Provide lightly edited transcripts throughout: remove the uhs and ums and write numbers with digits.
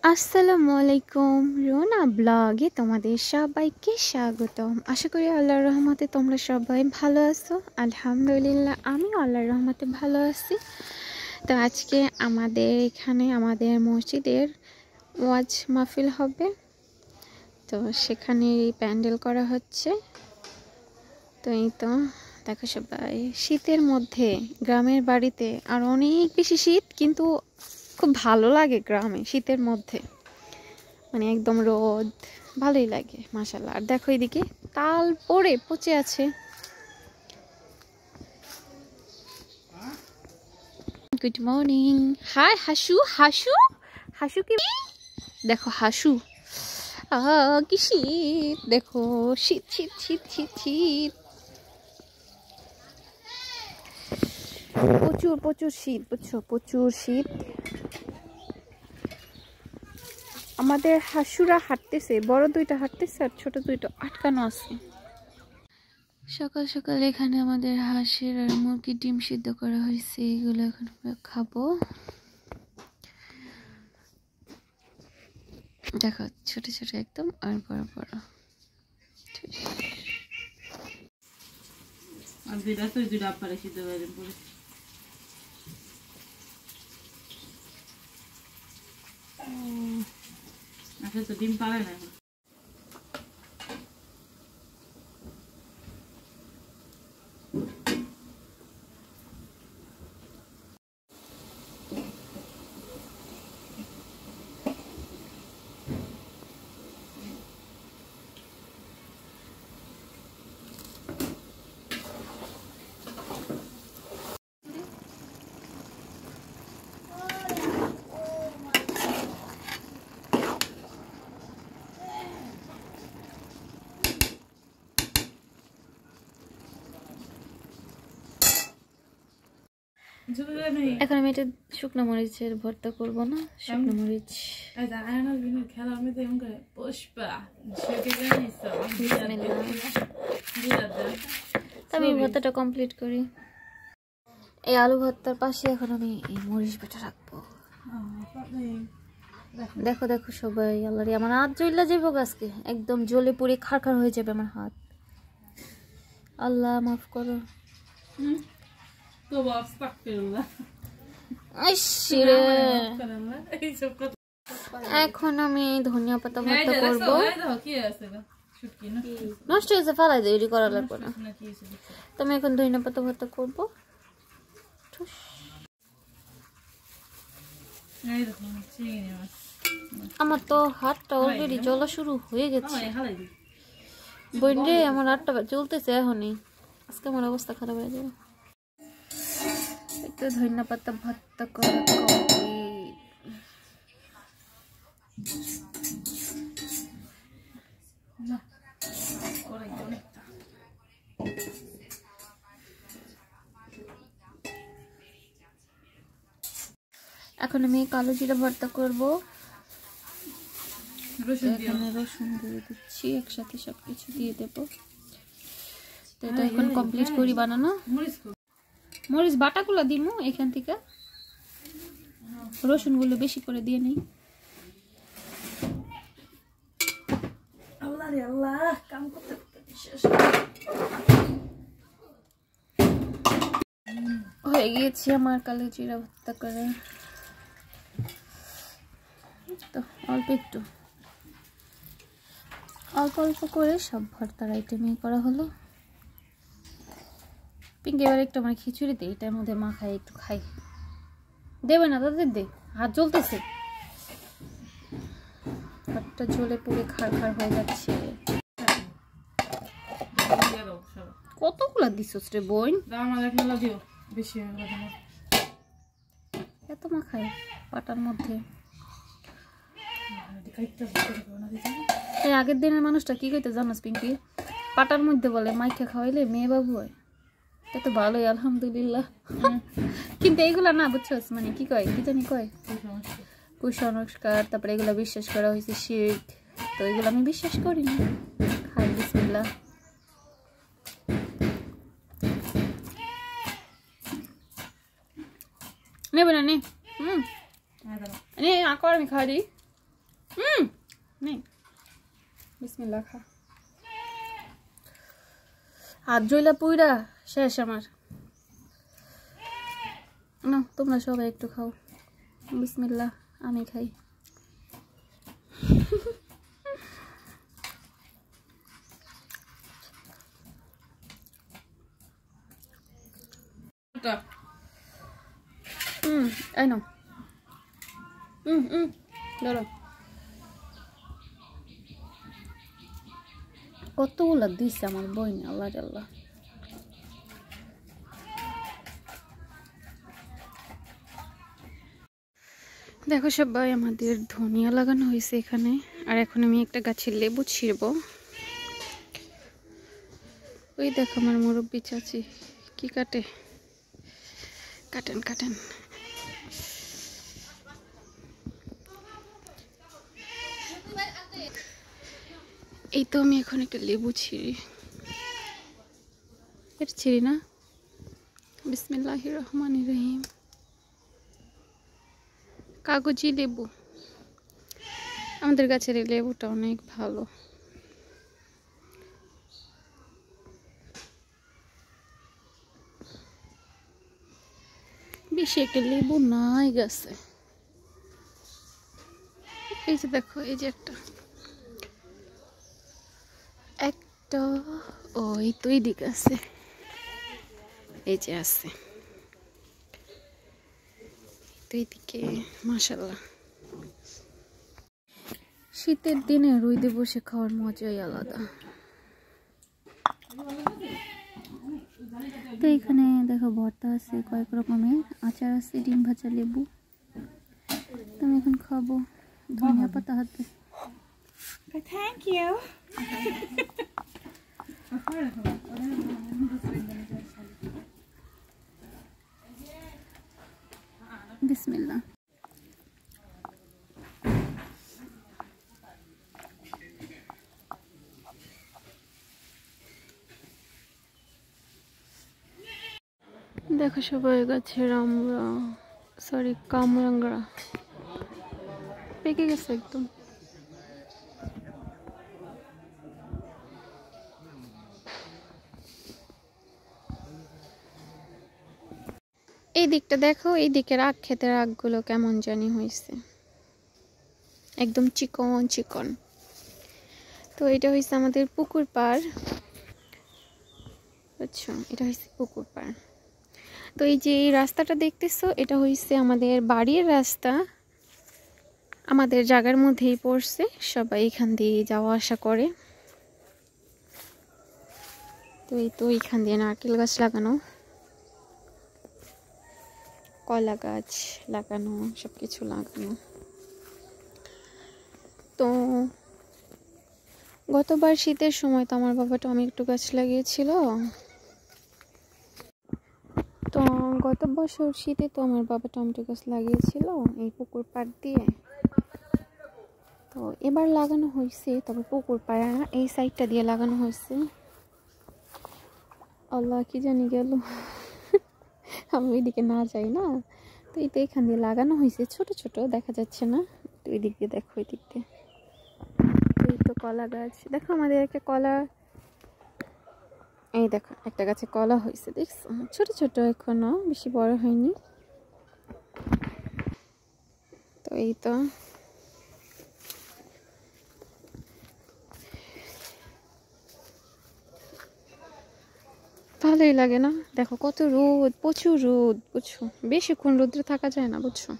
আসসালামু আলাইকুম, রোনা ব্লগে তোমাদের সবাইকে স্বাগতম। আশা করি আল্লাহর রহমতে তোমরা সবাই ভালো আছো। আলহামদুলিল্লাহ আমি আল্লাহর রহমতে ভালো আছি। তো আজকে আমাদের এখানে আমাদের মসজিদের ওয়াজ মাহফিল হবে, তো সেখানে প্যান্ডেল করা হচ্ছে। তো এই তো দেখো সবাই, শীতের মধ্যে গ্রামের বাড়িতে আর অনেক বেশি শীত, কিন্তু খুব ভালো লাগে গ্রামে শীতের মধ্যে, মানে একদম রোদ, ভালোই লাগে মাশাআল্লাহ। আর দেখো এদিকে তাল পড়ে পচে আছে। Good morning. Hi Hasu, Hasu Hasu কি দেখো, হাসু কি শীত দেখো, শীত শীত শীত শীত শীত, প্রচুর প্রচুর শীত, বুঝছো, প্রচুর শীত। আমাদের হাসুরা হাঁটতেছে, বড় দুইটা হাঁটতেছে আর ছোট দুইটা আটকানো আছে। সকাল সকাল এখানে আমাদের হাঁসের আর মুরগির ডিম সিদ্ধ করা হয়েছে, এগুলো এখন আমরা খাবো। দেখো ছোট ছোট একদম আর বড় বড়। ডিম পারে না। এখন আমি এটা শুকনো মরিচের ভর্তা করবো না, শুকনো মরিচ। আমি ভর্তাটা কমপ্লিট করি। এই আলু ভর্তার পাশে এখন আমি এই মরিচ বেটা রাখবো। দেখো দেখো সবাই, আল্লাহরে আমার হাত জ্বলে যাবো আজকে, একদম জ্বলে পুড়ে খারখার হয়ে যাবে আমার হাত। আল্লাহ মাফ করো। এখন আমি ধনিয়া পাতা ভর্তা করবো। নষ্ট হয়েছে, ফালাই দেরি করা লাগবে না। তো আমি এখন ধনিয়া পাতা ভর্তা করবো। আমার তো হাতটা অলরেডি জ্বলা শুরু হয়ে গেছে বোন রে, আমার হাতটা জ্বলতেছে এখনই, আজকে আমার অবস্থা খারাপ হয়ে যাবে। একটু ধনিয়া পাতা ভর্তা করা এখন আমি কালো জিরা ভর্তা করবো। এখানে রসুন দিয়ে দিচ্ছি, একসাথে সবকিছু দিয়ে দেবো। তো এটা এখন কমপ্লিট করি বানানো। মরিচ বাটাগুলো দিমু এখান থেকে, রসুনগুলো বেশি করে দিয়ে নেই। হয়ে গিয়েছে আমার কালো জিরা ভর্তা করে। তো অল্প একটু অল্প অল্প করে সব ভর্তার আইটেমই করা হলো। পিঙ্কি এবার একটু আমার খিচুড়ি দে, এটার মধ্যে মাখায় একটু খাই। দেবে না তাদের দে, হাত জ্বলতেছে, হাতটা জ্বলে পুড়ে খার খার হয়ে যাচ্ছে। কতগুলা দিছস রে বোন? এত মাখায় পাটার মধ্যে। এই আগের দিনের মানুষটা কি কইতে জানোস পিঙ্কি? পাটার মধ্যে বলে মাইখা খাওয়াইলে মেয়ে বাবু হয়। এটা তো ভালোই আলহামদুলিল্লাহ। কিন্তু এইগুলা না বুঝছস, মানে কি কয়, কি জানি কয় কুসংস্কার, তারপরে এগুলা বিশ্বাস করা হয়েছে শিরক। তো এগুলো আমি বিশ্বাস করি না, খাই। বিসমিল্লাহ। নেবে না নে, নে আঁকর আমি খাওয়া দিই। নেই বিসমিল্লাহ খা। হাত জইলা পুইরা শেষ আমার। না তোমরা সবাই একটু খাও। বিসমিল্লাহ, আমি খাই। I know. ধরো কতগুলা দিচ্ছে আমার বই না, আল্লাহ আল্লাহ। দেখো সবাই, আমাদের ধনিয়া লাগানো হয়েছে এখানে। আর এখন আমি একটা গাছের লেবু ছিঁড়বো। ওই দেখো আমার মুরব্বি চাচি কি কাটে, কাটেন কাটেন। এই তো আমি এখন একটা লেবু ছিঁড়ি। এটা ছিঁড়ি না। বিসমিল্লাহির রহমানির রহিম। কাগজি লেবু। আমাদের গাছের এই লেবুটা অনেক ভালো। বেশি একটা লেবু নাই গাছে। এই যে দেখো, এই যে একটা ওই তো এই দিকে আছে, এই যে আছে তো এইদিকে। মাশাআল্লাহ, শীতের দিনে রোদে বসে খাওয়ার মজাই আলাদা। তো এখানে দেখো ভর্তা আছে, কয়েক রকমের আচার আছে, ডিম ভাজা, লেবু। তো আমি এখন খাবো ধনিয়া পাতা হাতে। Thank you. বিসমিল্লাহ। দেখো সবাই, গাছের আমরা কামরাঙ্গা পেকে গেছে একদম। এই দিকটা দেখো, এই দিকের আখ ক্ষেতের আখগুলো কেমন জানি হয়েছে, একদম চিকন চিকন। তো এটা হয়েছে আমাদের পুকুর পাড়। আচ্ছা, এটা হয়েছে পুকুর পাড়। তো এই যে এই রাস্তাটা দেখতেছো, এটা হয়েছে আমাদের বাড়ির রাস্তা। আমাদের জায়গার মধ্যেই পড়ছে, সবাই এখান দিয়ে যাওয়া আসা করে। তো এই তো এখান দিয়ে নারকেল গাছ লাগানো, কলা গাছ লাগানো, সবকিছু লাগানো। তো গতবার শীতের সময় তো আমার বাবা টমেটো গাছ লাগিয়েছিল। তো গত বছর শীতে তো আমার বাবা টমেটো গাছ লাগিয়েছিল এই পুকুর পাড় দিয়ে। তো এবার লাগানো হয়েছে, তবে পুকুর পাড় না, এই সাইডটা দিয়ে লাগানো হয়েছে। আল্লাহ, কি জানি গেল, আমি ওইদিকে না যাই না। তো এই তো এখান দিয়ে লাগানো হয়েছে, ছোট ছোট দেখা যাচ্ছে না। তো ওই দিক দিয়ে দেখো, ওই দিক দিয়ে। এই তো কলা গাছ দেখো, আমাদের একটা কলা, এই দেখো একটা গাছে কলা হয়েছে, দেখছো? ছোট ছোট, এখনো বেশি বড় হয়নি। তো এই তো ভালোই লাগে না? দেখো কত রোদ, প্রচুর রোদ, বুঝছো? বেশিক্ষণ রোদ্রে থাকা যায় না, বুঝছো?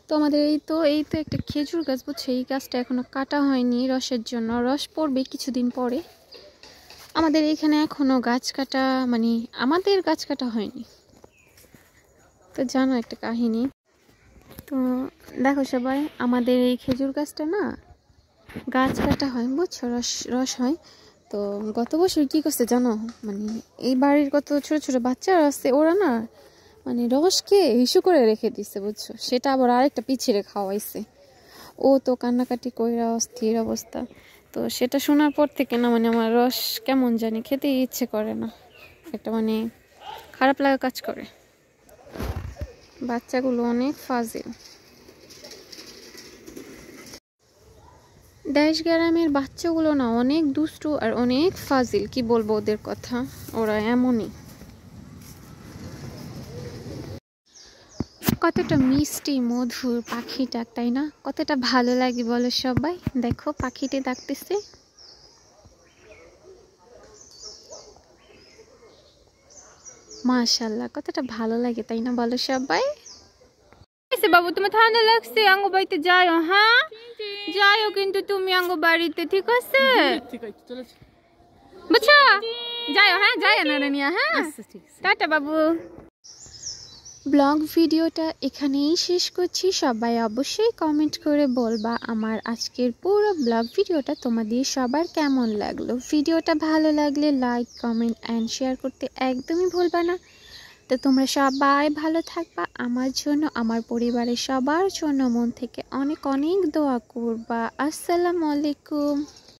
তো আমাদের এই তো একটা খেজুর গাছ, বুঝছো? এই গাছটা এখনো কাটা হয়নি রসের জন্য, রস পড়বে কিছুদিন পরে। আমাদের এখানে এখনো গাছ কাটা, মানে আমাদের গাছ কাটা হয়নি। তো জানো একটা কাহিনী। তো দেখো সবাই, আমাদের এই খেজুর গাছটা না গাছ কাটা হয়, বুঝছো? রস হয়। তো গত বছর কি করছে জানো, মানে এই বাড়ির কত ছোট ছোট বাচ্চারা আছে, ওরা না মানে রসকে ইস্যু করে রেখে দিচ্ছে, বুঝছো? সেটা আবার আরেকটা পিছিয়ে খাওয়াইছে। ও তো কান্নাকাটি কইরা অস্থির অবস্থা। তো সেটা শোনার পর থেকে না, মানে আমার রস কেমন জানি খেতে ইচ্ছে করে না, একটা মানে খারাপ লাগা কাজ করে। বাচ্চাগুলো অনেক ফাজিল। দেশ গ্রামের বাচ্চাগুলো না অনেক দুষ্টু আর অনেক ফাজিল, কি বলবো ওদের কথা, ওরা এমনই। কতটা মিষ্টি মধুর পাখি ডাক, তাই না? কতটা ভালো লাগে বলো সবাই। দেখো পাখিটি ডাকতেছে। মাশাআল্লাহ, কতটা ভালো লাগে তাই না বলো সবাই। বাবু তোমার ঠান্ডা লাগছে, আঙ্গো বাড়িতে যাও, হ্যাঁ যাও কিন্তু তুমি আঙ্গো বাড়িতে, ঠিক আছে বুঝছো? যাও, হ্যাঁ যাই না নিয়া, হ্যাঁ টাটা বাবু। ব্লগ ভিডিওটা এখানেই শেষ করছি। সবাই অবশ্যই কমেন্ট করে বলবা আমার আজকের পুরো ব্লগ ভিডিওটা তোমাদের সবার কেমন লাগলো। ভিডিওটা ভালো লাগলে লাইক, কমেন্ট অ্যান্ড শেয়ার করতে একদমই ভুলবা না। তো তোমরা সবাই ভালো থাকবা, আমার জন্য, আমার পরিবারের সবার জন্য মন থেকে অনেক অনেক দোয়া করবা। আসসালামু আলাইকুম।